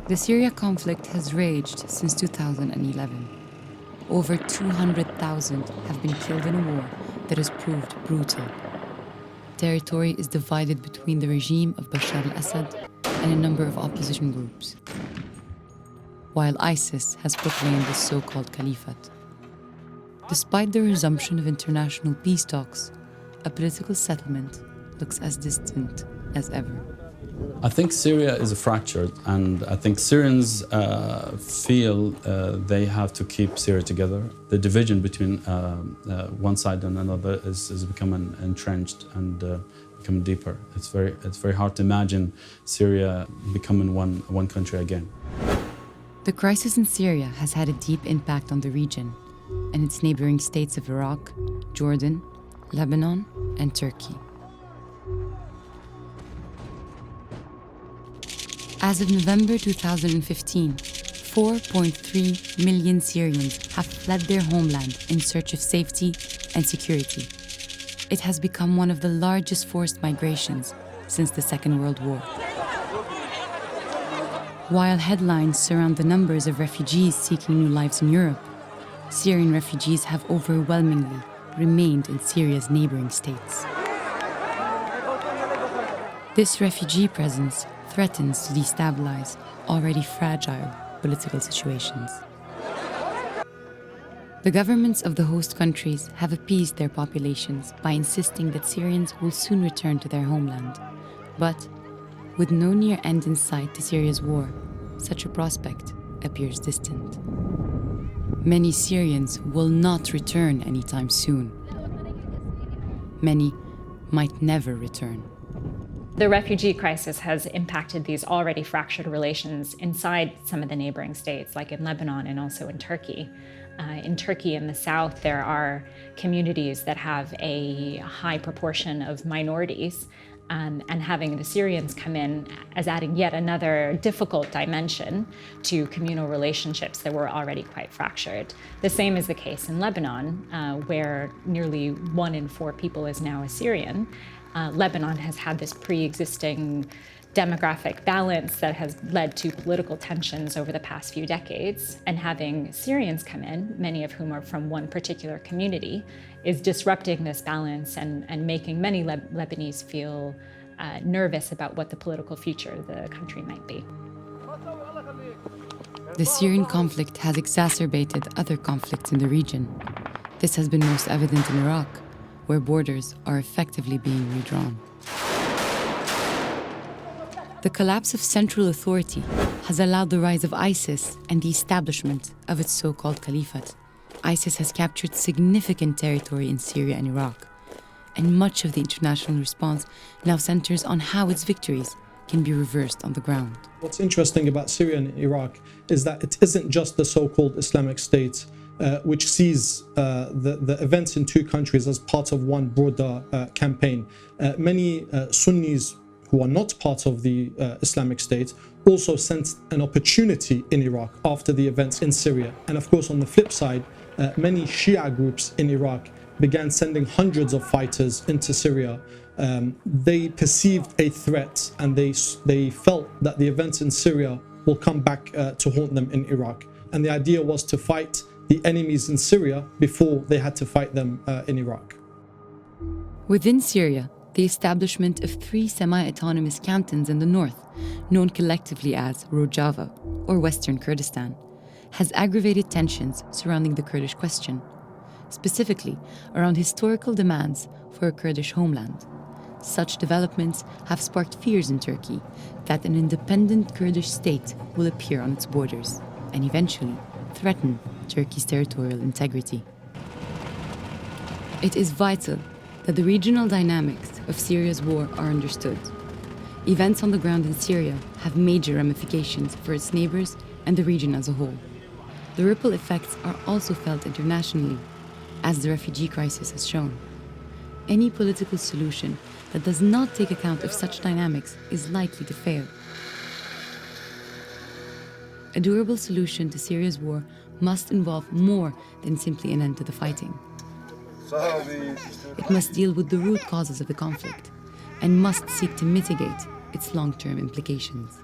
The Syria conflict has raged since 2011. Over 200,000 have been killed in a war that has proved brutal. Territory is divided between the regime of Bashar al-Assad and a number of opposition groups, while ISIS has proclaimed the so-called caliphate. Despite the resumption of international peace talks, a political settlement looks as distant as ever. I think Syria is fractured, and I think Syrians feel they have to keep Syria together. The division between one side and another is becoming entrenched and becoming deeper. It's very hard to imagine Syria becoming one country again. The crisis in Syria has had a deep impact on the region and its neighboring states of Iraq, Jordan, Lebanon, and Turkey. As of November 2015, 4.3 million Syrians have fled their homeland in search of safety and security. It has become one of the largest forced migrations since the Second World War. While headlines surround the numbers of refugees seeking new lives in Europe, Syrian refugees have overwhelmingly remained in Syria's neighboring states. This refugee presence threatens to destabilize already fragile political situations. The governments of the host countries have appeased their populations by insisting that Syrians will soon return to their homeland. But with no near end in sight to Syria's war, such a prospect appears distant. Many Syrians will not return anytime soon. Many might never return. The refugee crisis has impacted these already fractured relations inside some of the neighboring states, like in Lebanon and also in Turkey. In Turkey, in the south, there are communities that have a high proportion of minorities, and having the Syrians come in as adding yet another difficult dimension to communal relationships that were already quite fractured. The same is the case in Lebanon, where nearly 1 in 4 people is now Assyrian. Lebanon has had this pre-existing demographic balance that has led to political tensions over the past few decades, and having Syrians come in, many of whom are from one particular community, is disrupting this balance and making many Lebanese feel nervous about what the political future of the country might be. The Syrian conflict has exacerbated other conflicts in the region. This has been most evident in Iraq, where borders are effectively being redrawn. The collapse of central authority has allowed the rise of ISIS and the establishment of its so-called caliphate. ISIS has captured significant territory in Syria and Iraq, and much of the international response now centers on how its victories can be reversed on the ground. What's interesting about Syria and Iraq is that it isn't just the so-called Islamic State which sees the events in 2 countries as part of one broader campaign. Many Sunnis who are not part of the Islamic State also sensed an opportunity in Iraq after the events in Syria. And of course, on the flip side, many Shia groups in Iraq began sending hundreds of fighters into Syria. They perceived a threat, and they felt that the events in Syria will come back to haunt them in Iraq. And the idea was to fight the enemies in Syria before they had to fight them in Iraq. Within Syria, the establishment of 3 semi-autonomous cantons in the north, known collectively as Rojava or Western Kurdistan, has aggravated tensions surrounding the Kurdish question, specifically around historical demands for a Kurdish homeland. Such developments have sparked fears in Turkey that an independent Kurdish state will appear on its borders and eventually threaten Turkey's territorial integrity. It is vital that the regional dynamics of Syria's war are understood. Events on the ground in Syria have major ramifications for its neighbors and the region as a whole. The ripple effects are also felt internationally, as the refugee crisis has shown. Any political solution that does not take account of such dynamics is likely to fail. A durable solution to Syria's war must involve more than simply an end to the fighting. It must deal with the root causes of the conflict and must seek to mitigate its long-term implications.